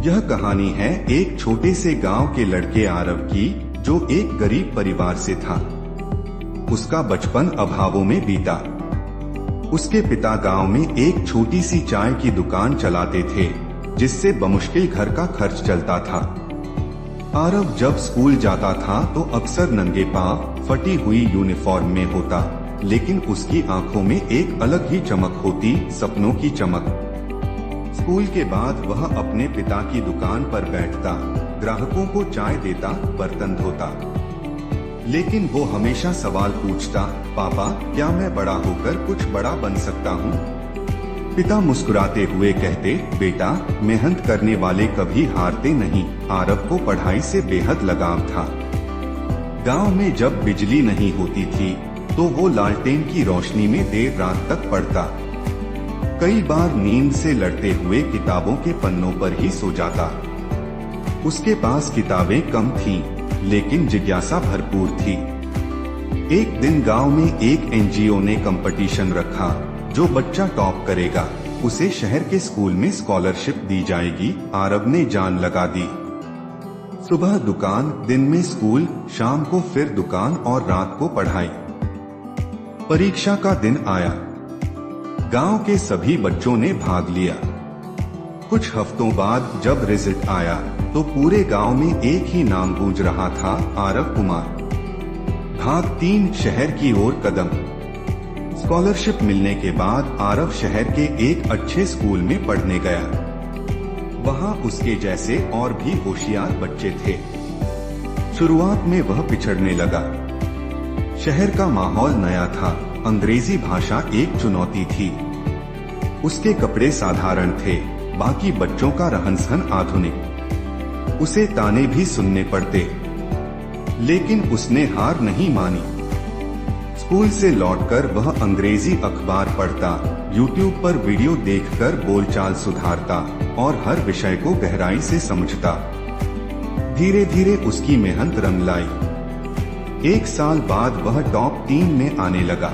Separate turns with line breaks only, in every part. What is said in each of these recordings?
यह कहानी है एक छोटे से गांव के लड़के आरव की, जो एक गरीब परिवार से था। उसका बचपन अभावों में बीता। उसके पिता गांव में एक छोटी सी चाय की दुकान चलाते थे, जिससे बमुश्किल घर का खर्च चलता था। आरव जब स्कूल जाता था तो अक्सर नंगे पांव फटी हुई यूनिफॉर्म में होता, लेकिन उसकी आंखों में एक अलग ही चमक होती, सपनों की चमक। स्कूल के बाद वह अपने पिता की दुकान पर बैठता, ग्राहकों को चाय देता, बर्तन धोता। लेकिन वो हमेशा सवाल पूछता, पापा क्या मैं बड़ा होकर कुछ बड़ा बन सकता हूँ? पिता मुस्कुराते हुए कहते, बेटा मेहनत करने वाले कभी हारते नहीं। आरव को पढ़ाई से बेहद लगाव था। गांव में जब बिजली नहीं होती थी तो वो लालटेन की रोशनी में देर रात तक पढ़ता। कई बार नींद से लड़ते हुए किताबों के पन्नों पर ही सो जाता। उसके पास किताबें कम थीं, लेकिन जिज्ञासा भरपूर थी। एक दिन गांव में एक एनजीओ ने कंपटीशन रखा, जो बच्चा टॉप करेगा उसे शहर के स्कूल में स्कॉलरशिप दी जाएगी। आरव ने जान लगा दी। सुबह दुकान, दिन में स्कूल, शाम को फिर दुकान और रात को पढ़ाई। परीक्षा का दिन आया। गांव के सभी बच्चों ने भाग लिया। कुछ हफ्तों बाद जब रिजल्ट आया तो पूरे गांव में एक ही नाम गूंज रहा था, आरव कुमार। भाग 3, शहर की ओर कदम। स्कॉलरशिप मिलने के बाद आरव शहर के एक अच्छे स्कूल में पढ़ने गया। वहां उसके जैसे और भी होशियार बच्चे थे। शुरुआत में वह पिछड़ने लगा। शहर का माहौल नया था, अंग्रेजी भाषा एक चुनौती थी। उसके कपड़े साधारण थे, बाकी बच्चों का रहन-सहन आधुनिक। उसे ताने भी सुनने पड़ते, लेकिन उसने हार नहीं मानी। स्कूल से लौटकर वह अंग्रेजी अखबार पढ़ता, यूट्यूब पर वीडियो देखकर बोलचाल सुधारता और हर विषय को गहराई से समझता। धीरे धीरे उसकी मेहनत रंग लाई। एक साल बाद वह टॉप 3 में आने लगा।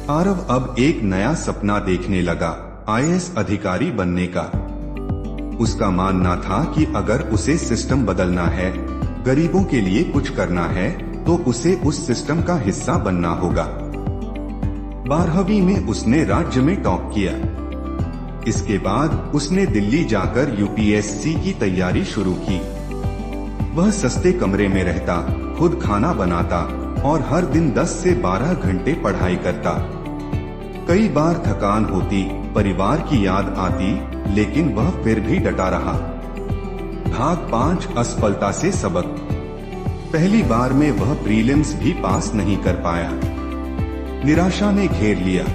आरव अब एक नया सपना देखने लगा, आईएएस अधिकारी बनने का। उसका मानना था कि अगर उसे सिस्टम बदलना है, गरीबों के लिए कुछ करना है, तो उसे उस सिस्टम का हिस्सा बनना होगा। 12वीं में उसने राज्य में टॉप किया। इसके बाद उसने दिल्ली जाकर यूपीएससी की तैयारी शुरू की। वह सस्ते कमरे में रहता, खुद खाना बनाता और हर दिन 10 से 12 घंटे पढ़ाई करता। कई बार थकान होती, परिवार की याद आती, लेकिन वह फिर भी डटा रहा। भाग 5, असफलता से सबक। पहली बार में वह प्रीलिम्स भी पास नहीं कर पाया। निराशा ने घेर लिया।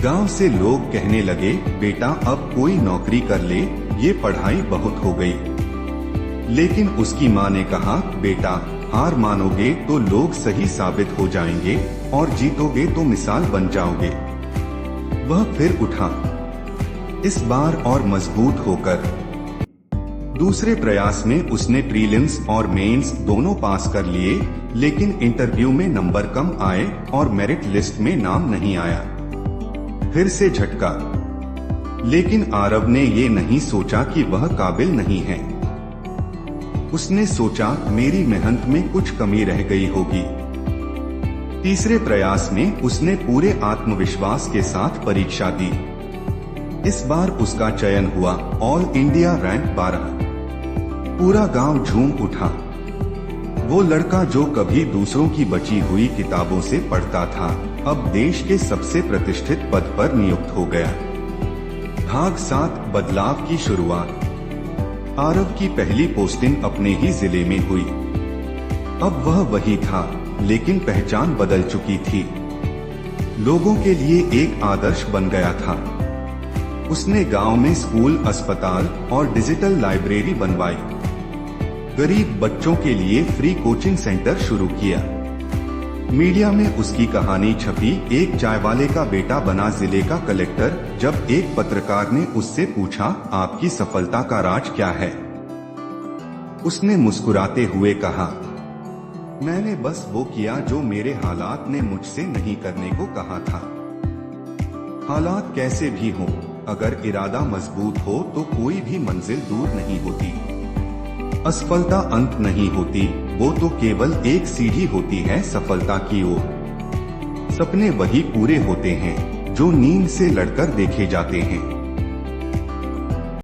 गांव से लोग कहने लगे, बेटा अब कोई नौकरी कर ले, ये पढ़ाई बहुत हो गई। लेकिन उसकी माँ ने कहा, बेटा हार मानोगे तो लोग सही साबित हो जाएंगे और जीतोगे तो मिसाल बन जाओगे। वह फिर उठा, इस बार और मजबूत होकर। दूसरे प्रयास में उसने प्रीलिम्स और मेंस दोनों पास कर लिए, लेकिन इंटरव्यू में नंबर कम आए और मेरिट लिस्ट में नाम नहीं आया। फिर से झटका। लेकिन आरव ने ये नहीं सोचा कि वह काबिल नहीं है। उसने सोचा, मेरी मेहनत में कुछ कमी रह गई होगी। तीसरे प्रयास में उसने पूरे आत्मविश्वास के साथ परीक्षा दी। इस बार उसका चयन हुआ, ऑल इंडिया रैंक 12। पूरा गांव झूम उठा। वो लड़का जो कभी दूसरों की बची हुई किताबों से पढ़ता था, अब देश के सबसे प्रतिष्ठित पद पर नियुक्त हो गया। भाग 7, बदलाव की शुरुआत। आरव की पहली पोस्टिंग अपने ही जिले में हुई। अब वह वही था, लेकिन पहचान बदल चुकी थी। लोगों के लिए एक आदर्श बन गया था। उसने गांव में स्कूल, अस्पताल और डिजिटल लाइब्रेरी बनवाई। गरीब बच्चों के लिए फ्री कोचिंग सेंटर शुरू किया। मीडिया में उसकी कहानी छपी, एक चायवाले का बेटा बना जिले का कलेक्टर। जब एक पत्रकार ने उससे पूछा, आपकी सफलता का राज क्या है? उसने मुस्कुराते हुए कहा, मैंने बस वो किया जो मेरे हालात ने मुझसे नहीं करने को कहा था। हालात कैसे भी हों, अगर इरादा मजबूत हो तो कोई भी मंजिल दूर नहीं होती। असफलता अंत नहीं होती, वो तो केवल एक सीढ़ी होती है सफलता की ओर। सपने वही पूरे होते हैं जो नींद से लड़कर देखे जाते हैं।